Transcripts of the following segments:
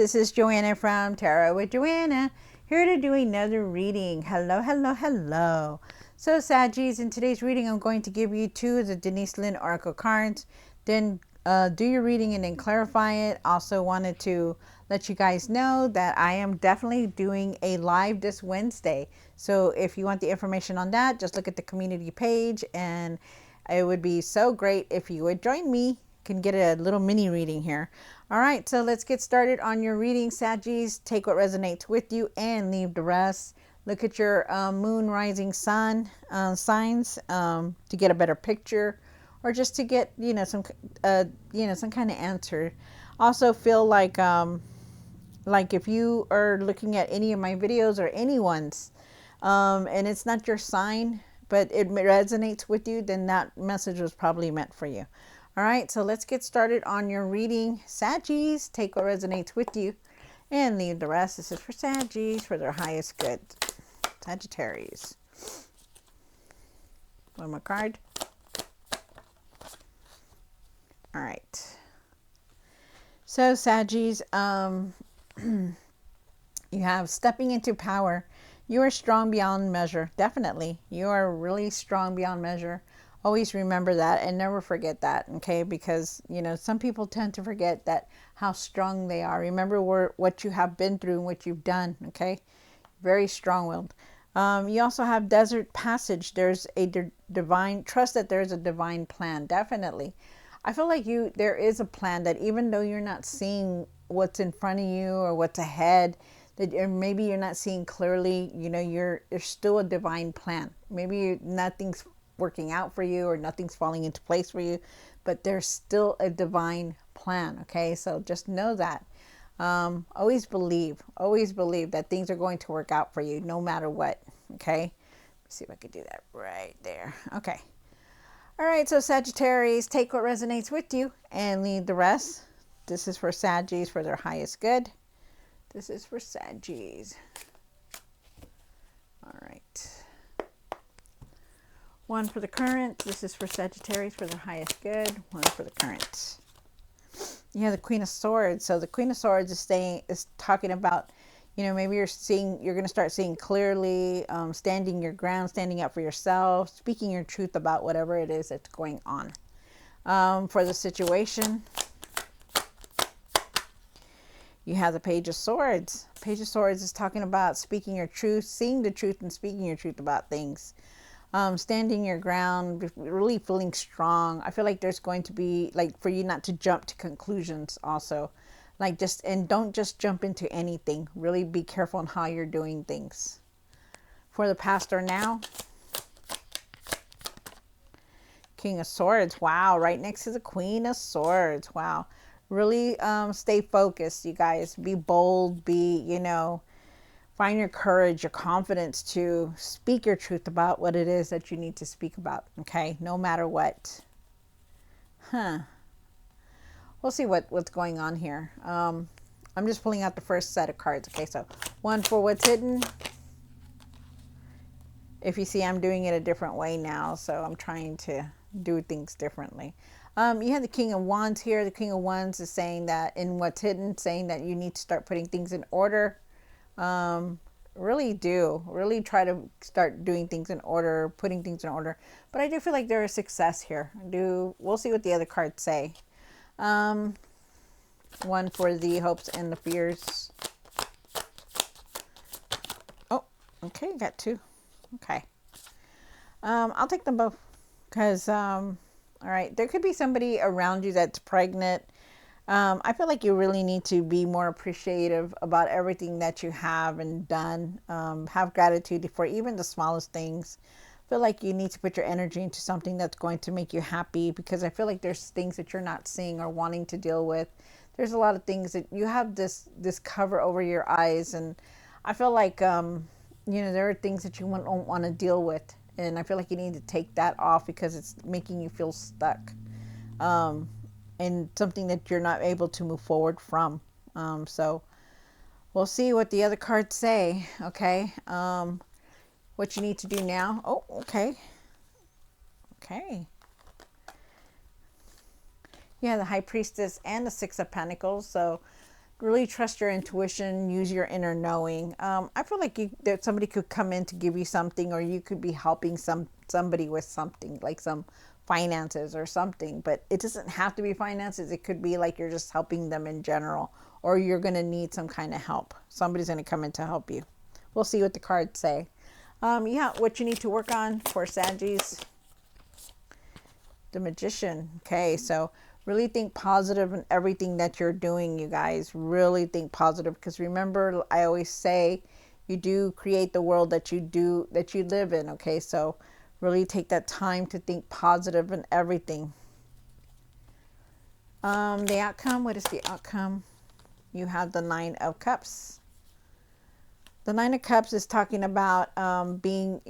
this is Joanna from Tarot with Joanna, here to do another reading. Hello, hello, hello. So Saggies, in today's reading, I'm going to give you two of the Denise Lynn Oracle cards, then do your reading and then clarify it. Also wanted to let you guys know that I am definitely doing a live this Wednesday. So if you want the information on that, just look at the community page, and it would be so great if you would join me. Can get a little mini reading here. All right, so let's get started on your reading, Saggies. Take what resonates with you and leave the rest. Look at your moon, rising, sun signs to get a better picture, or just to get some some kind of answer. Also feel like if you are looking at any of my videos or anyone's, and it's not your sign, but it resonates with you, then that message was probably meant for you. All right, so let's get started on your reading. Saggies, take what resonates with you and leave the rest. This is for Saggies for their highest good. Sagittarius. One more card. All right. So Saggies, you have stepping into power. You are strong beyond measure. Definitely. You are really strong beyond measure. Always remember that and never forget that, okay? Because, some people tend to forget that how strong they are. Remember what you have been through and what you've done, okay? Very strong-willed. You also have desert passage. There's a divine, trust that there's a divine plan, definitely. I feel like there is a plan that even though you're not seeing what's in front of you or what's ahead, that maybe you're not seeing clearly, there's still a divine plan. Maybe nothing's working out for you or nothing's falling into place for you, but there's still a divine plan, okay? So just know that. Always believe that things are going to work out for you no matter what, okay? Let's see if I could do that right there. Okay. All right, so Sagittarius, take what resonates with you and leave the rest. This is for Saggies for their highest good. This is for Saggies. All right. One for the current. This is for Sagittarius for their highest good. One for the current. You have the Queen of Swords. So the Queen of Swords is talking about, maybe you're going to start seeing clearly, standing your ground, standing up for yourself, speaking your truth about whatever it is that's going on. For the situation, you have the Page of Swords. Page of Swords is talking about speaking your truth, seeing the truth and speaking your truth about things. Standing your ground, really feeling strong. I feel like there's going to be, for you not to jump to conclusions also. And don't just jump into anything. Really be careful on how you're doing things. For the past or now, King of Swords. Wow, right next to the Queen of Swords. Wow. Really stay focused, you guys. Be bold, find your courage, your confidence to speak your truth about what it is that you need to speak about, okay? No matter what. We'll see what's going on here. I'm just pulling out the first set of cards, okay? So one for what's hidden. If you see, I'm doing it a different way now, so I'm trying to do things differently. You have the King of Wands here. The King of Wands is saying that in what's hidden, saying that you need to start putting things in order. Really try to start doing things in order, putting things in order. But I do feel like there is success here. We'll see what the other cards say. One for the hopes and the fears. Oh, okay, got two. Okay. I'll take them both because, all right, there could be somebody around you that's pregnant. I feel like you really need to be more appreciative about everything that you have and done. Have gratitude for even the smallest things. I feel like you need to put your energy into something that's going to make you happy, because I feel like there's things that you're not seeing or wanting to deal with. There's a lot of things that you have this cover over your eyes, and I feel like there are things that you don't want to deal with, and I feel like you need to take that off because it's making you feel stuck. And something that you're not able to move forward from. So we'll see what the other cards say, okay? What you need to do now. Oh, okay. Okay. Yeah, the High Priestess and the Six of Pentacles. So really trust your intuition, use your inner knowing. I feel like that somebody could come in to give you something, or you could be helping somebody with something, like some finances or something. But it doesn't have to be finances. It could be like you're just helping them in general, or you're going to need some kind of help. Somebody's going to come in to help you. We'll see what the cards say. Yeah, what you need to work on for Saggies. The Magician. Okay, so really think positive in everything that you're doing, you guys. Really think positive, because remember, I always say you do create the world that you live in. Okay, so really take that time to think positive in everything. The outcome. What is the outcome? You have the Nine of Cups. The Nine of Cups is talking about being,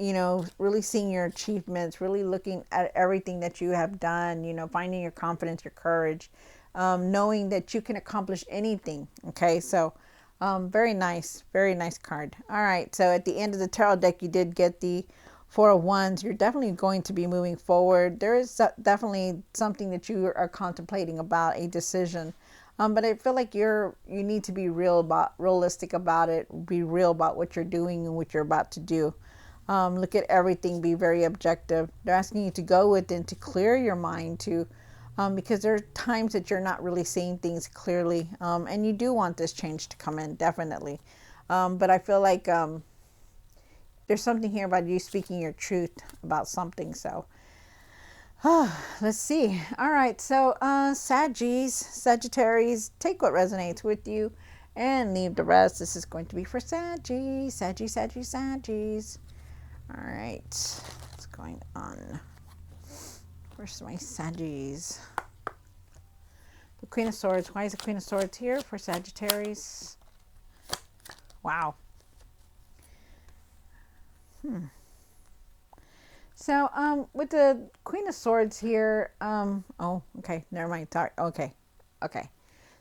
really seeing your achievements, really looking at everything that you have done, finding your confidence, your courage, knowing that you can accomplish anything. Okay, so very nice card. All right, so at the end of the tarot deck, you did get the Four of Wands. You're definitely going to be moving forward. There is definitely something that you are contemplating about, a decision. But I feel like you need to be realistic about it. Be real about what you're doing and what you're about to do. Look at everything. Be very objective. They're asking you to go within, to clear your mind, because there are times that you're not really seeing things clearly, and you do want this change to come in, definitely. But I feel like there's something here about you speaking your truth about something. So let's see. All right, so Sagittarius, take what resonates with you and leave the rest. This is going to be for Saggies. All right, what's going on? Where's my Saggies? The Queen of Swords. Why is the Queen of Swords here for Sagittarius? Wow. So, with the Queen of Swords here, oh, okay, never mind. Okay.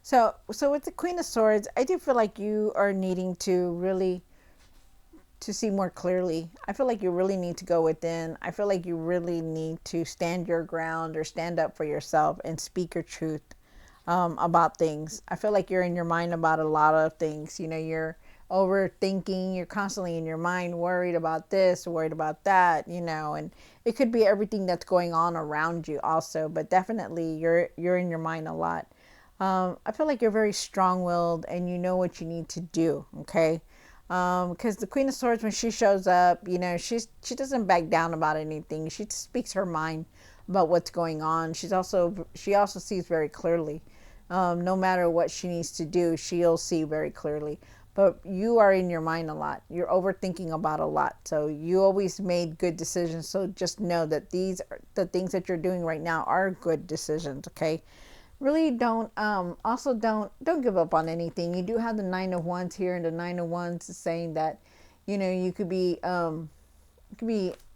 So with the Queen of Swords, I do feel like you are needing to really to see more clearly. I feel like you really need to go within. I feel like you really need to stand your ground, or stand up for yourself and speak your truth about things. I feel like you're in your mind about a lot of things. You're overthinking. You're constantly in your mind, worried about this, worried about that, and it could be everything that's going on around you also, but definitely you're in your mind a lot. I feel like you're very strong-willed, and you know what you need to do. Okay. Because the Queen of Swords, when she shows up, she doesn't back down about anything. She speaks her mind about what's going on. She also sees very clearly. No matter what she needs to do, she'll see very clearly. But you are in your mind a lot. You're overthinking about a lot. So you always made good decisions. So just know that the things that you're doing right now are good decisions. Okay. Really don't give up on anything. You do have the Nine of Wands here, and the Nine of Wands is saying that you could be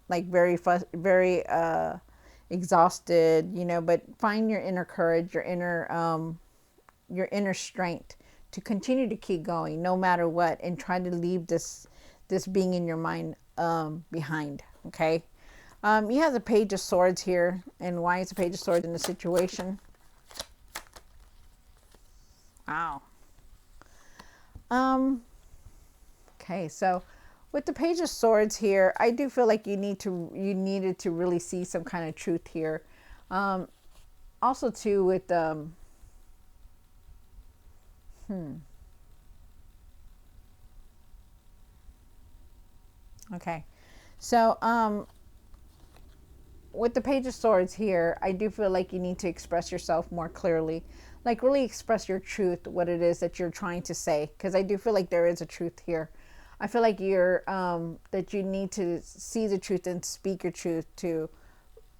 like very exhausted, but find your inner courage, your inner strength to continue to keep going no matter what, and try to leave this being in your mind behind. Okay. You have the Page of Swords here. And why is the Page of Swords in the situation? Wow. Okay, so with the Page of Swords here, I do feel like you needed to really see some kind of truth here. Also too with okay. So with the Page of Swords here, I do feel like you need to express yourself more clearly. Like really express your truth, what it is that you're trying to say. Because I do feel like there is a truth here. I feel like that you need to see the truth and speak your truth, to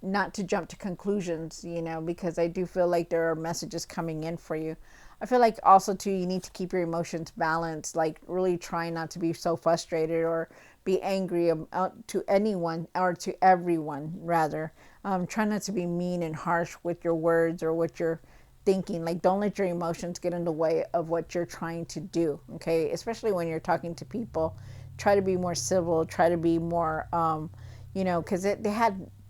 not to jump to conclusions, because I do feel like there are messages coming in for you. I feel like also too, you need to keep your emotions balanced, like really try not to be so frustrated or be angry to anyone, or to everyone rather. Try not to be mean and harsh with your words or what you're thinking. Like don't let your emotions get in the way of what you're trying to do. Okay, especially when you're talking to people, try to be more civil, try to be more because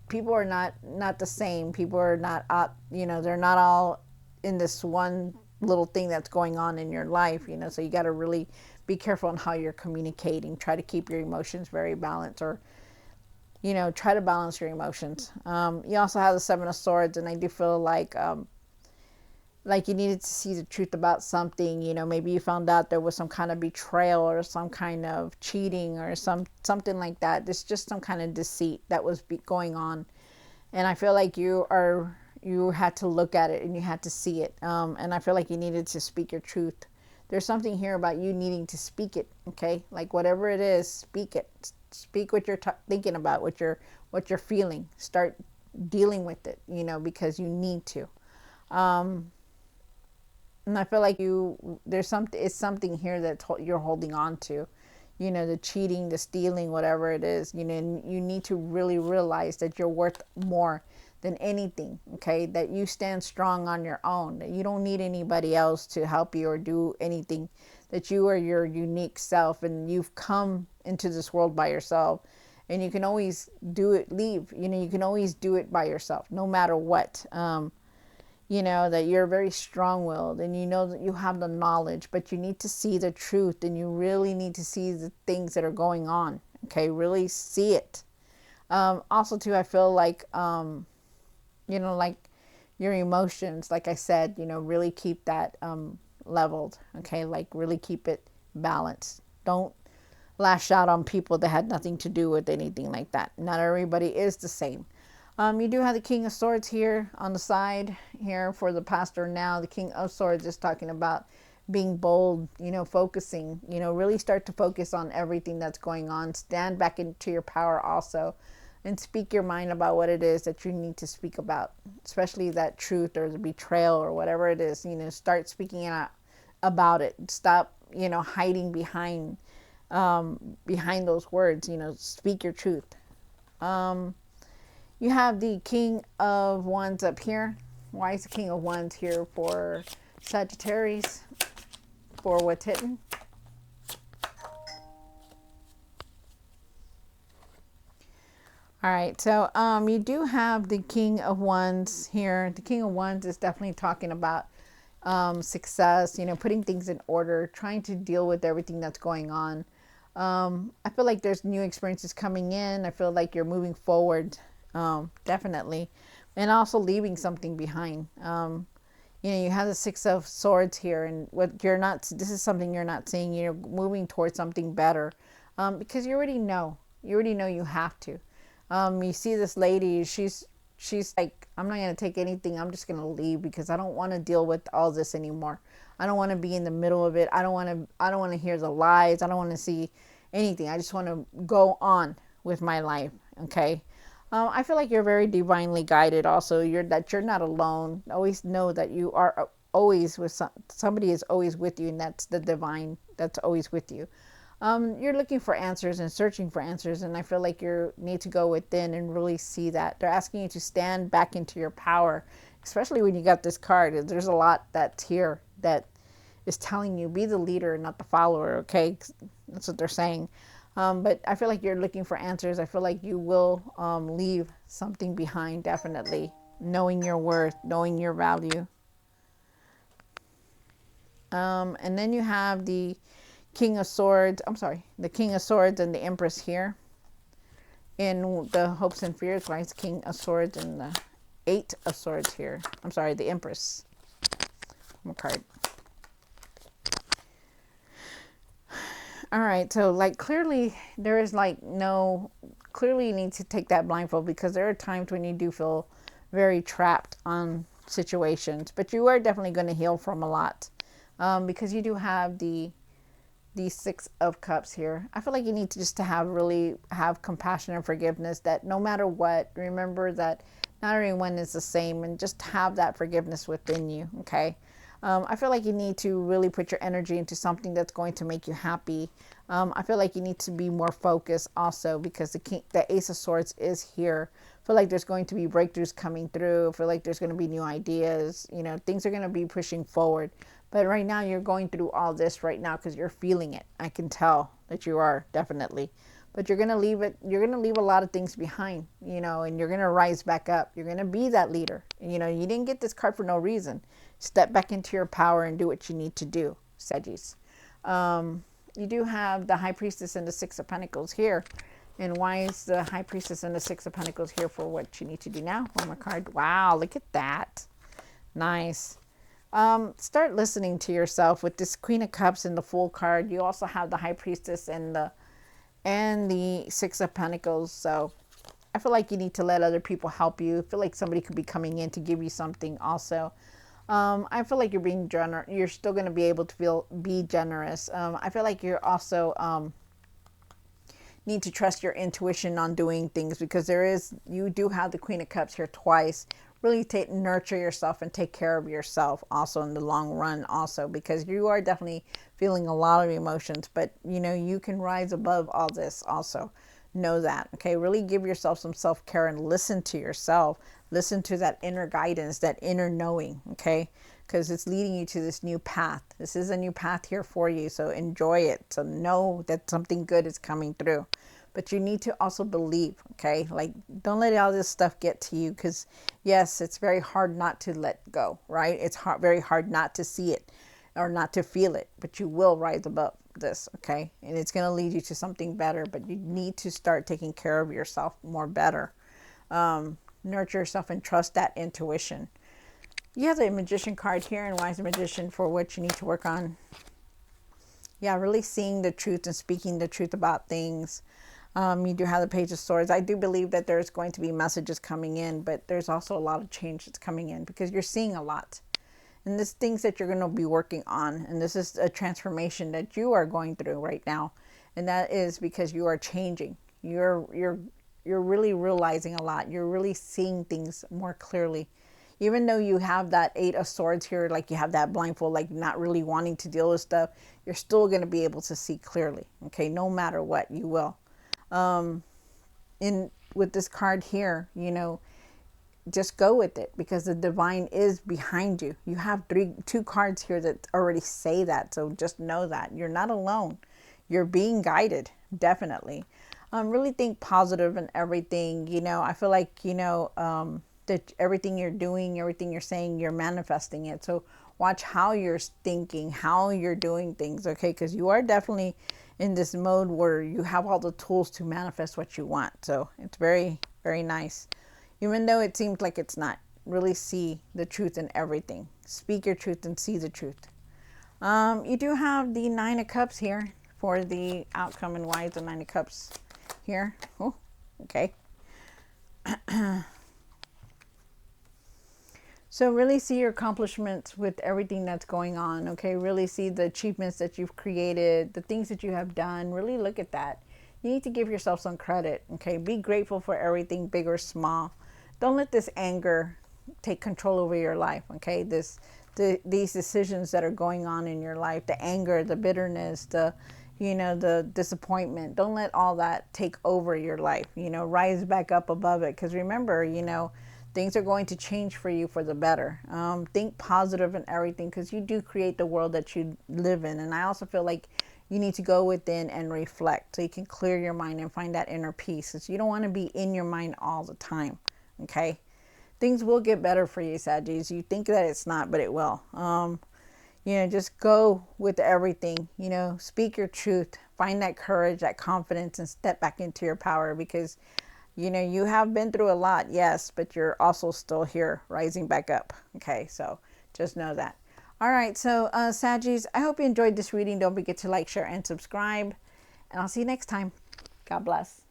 people are not the same. People are not they're not all in this one little thing that's going on in your life, you know, so you got to really be careful on how you're communicating. Try to keep your emotions very balanced, or, you know, try to balance your emotions. You also have the Seven of Swords, and I do feel like you needed to see the truth about something. You know, maybe you found out there was some kind of betrayal or some kind of cheating or something like that. There's just some kind of deceit that was going on, and I feel like you had to look at it and you had to see it. And I feel like you needed to speak your truth. There's something here about you needing to speak it. Okay, like whatever it is, speak it. Speak what you're thinking about, what you're feeling. Start dealing with it. You know, because you need to. And I feel like it's something here that you're holding on to, you know, the cheating, the stealing, whatever it is, you know, and you need to really realize that you're worth more than anything, okay, that you stand strong on your own, that you don't need anybody else to help you or do anything, that you are your unique self, and you've come into this world by yourself, and you can always you know, you can always do it by yourself, no matter what. You know, that you're very strong-willed, and you know that you have the knowledge, but you need to see the truth, and you really need to see the things that are going on. Okay, really see it. Also, too, I feel like, you know, like your emotions, like I said, you know, really keep that leveled. Okay, like really keep it balanced. Don't lash out on people that had nothing to do with anything like that. Not everybody is the same. You do have the King of Swords here on the side here for the pastor now. The King of Swords is talking about being bold, you know, focusing, you know, really start to focus on everything that's going on. Stand back into your power also, and speak your mind about what it is that you need to speak about, especially that truth or the betrayal or whatever it is. You know, start speaking out about it. Stop, you know, hiding behind those words. You know, speak your truth. You have the King of Wands up here. Why is the King of Wands here for Sagittarius? For what's hitting? All right, so you do have the King of Wands here. The King of Wands is definitely talking about success, you know, putting things in order, trying to deal with everything that's going on. I feel like there's new experiences coming in. I feel like you're moving forward. Definitely, and also leaving something behind. You know, you have the Six of Swords here, and what you're not, this is something you're not seeing. You're moving towards something better, because you already know you have to. You see this lady, she's like, I'm not going to take anything. I'm just going to leave because I don't want to deal with all this anymore. I don't want to be in the middle of it. I don't want to hear the lies. I don't want to see anything. I just want to go on with my life. Okay. I feel like you're very divinely guided. Also, you're not alone. Always know that you are always with somebody is always with you, and that's the divine that's always with you. You're looking for answers and searching for answers, and I feel like you need to go within and really see that. They're asking you to stand back into your power, especially when you got this card. There's a lot that's here that is telling you be the leader, not the follower. Okay, that's what they're saying. But I feel like you're looking for answers. I feel like you will leave something behind, definitely. Knowing your worth, knowing your value. And then you have the King of Swords. I'm sorry, the King of Swords and the Empress here. In the Hopes and Fears, why is King of Swords and the Eight of Swords here? I'm sorry, the Empress. One card. All right, so like clearly there is like clearly you need to take that blindfold, because there are times when you do feel very trapped on situations, but you are definitely going to heal from a lot, because you do have the Six of Cups here. I feel like you need to just to really have compassion and forgiveness, that no matter what, remember that not everyone is the same, and just have that forgiveness within you. Okay. I feel like you need to really put your energy into something that's going to make you happy. I feel like you need to be more focused also, because the Ace of Swords is here. I feel like there's going to be breakthroughs coming through. I feel like there's going to be new ideas. You know, things are going to be pushing forward. But right now you're going through all this right now because you're feeling it. I can tell that you are, definitely. but you're going to leave it, you're going to leave a lot of things behind, you know, and you're going to rise back up. You're going to be that leader. You know, you didn't get this card for no reason. Step back into your power and do what you need to do, Sagittarius. You do have the High Priestess and the Six of Pentacles here. And why is the High Priestess and the Six of Pentacles here for what you need to do now? One more card. Wow, look at that. Nice. Start listening to yourself with this Queen of Cups and the Fool card. You also have the High Priestess and the Six of Pentacles. So I feel like you need to let other people help you. I feel like somebody could be coming in to give you something also. I feel like you're being generous. You're still going to be able to be generous. I feel like you're also need to trust your intuition on doing things, because you do have the Queen of Cups here twice. Really nurture yourself and take care of yourself also in the long run also, because you are definitely feeling a lot of emotions, but you know, you can rise above all this also. Know that, okay? Really give yourself some self-care and listen to yourself. Listen to that inner guidance, that inner knowing, okay? Because it's leading you to this new path. This is a new path here for you, so enjoy it. So know that something good is coming through. But you need to also believe, okay? Like, don't let all this stuff get to you, because yes, it's very hard not to let go, right? It's very hard not to see it or not to feel it, but you will rise above this, okay? And it's going to lead you to something better, but you need to start taking care of yourself more better. Nurture yourself and trust that intuition. You have the Magician card here, and Wise Magician for what you need to work on. Yeah, really seeing the truth and speaking the truth about things. You do have the Page of Swords. I do believe that there's going to be messages coming in, but there's also a lot of change that's coming in, because you're seeing a lot. And this things that you're going to be working on. And this is a transformation that you are going through right now. And that is because you are changing. You're really realizing a lot. You're really seeing things more clearly. Even though you have that Eight of Swords here, like you have that blindfold, like not really wanting to deal with stuff, you're still going to be able to see clearly. Okay, no matter what, you will. With this card here, you know, just go with it, because the divine is behind you. You have two cards here that already say that. So just know that you're not alone. You're being guided, definitely. Really think positive in everything. You know, I feel like, you know, that everything you're doing, everything you're saying, you're manifesting it. So watch how you're thinking, how you're doing things, okay? Because you are definitely in this mode where you have all the tools to manifest what you want. So it's very, very nice. Even though it seems like it's not. Really see the truth in everything. Speak your truth and see the truth. You do have the Nine of Cups here for the outcome, and why is the Nine of Cups here? Oh, okay. So really see your accomplishments with everything that's going on, okay? Really see the achievements that you've created, the things that you have done. Really look at that. You need to give yourself some credit, okay? Be grateful for everything, big or small. Don't let this anger take control over your life, okay? These decisions that are going on in your life, the anger, the bitterness, the disappointment. Don't let all that take over your life. You know, rise back up above it, because remember, you know, things are going to change for you for the better. Think positive in everything, because you do create the world that you live in. And I also feel like you need to go within and reflect, so you can clear your mind and find that inner peace. Because you don't want to be in your mind all the time, okay? Things will get better for you, Sagittarius. You think that it's not, but it will. You know, just go with everything. You know, speak your truth. Find that courage, that confidence, and step back into your power, because you know, you have been through a lot, yes, but you're also still here, rising back up. Okay, so just know that. All right, so Saggies, I hope you enjoyed this reading. Don't forget to like, share, and subscribe. And I'll see you next time. God bless.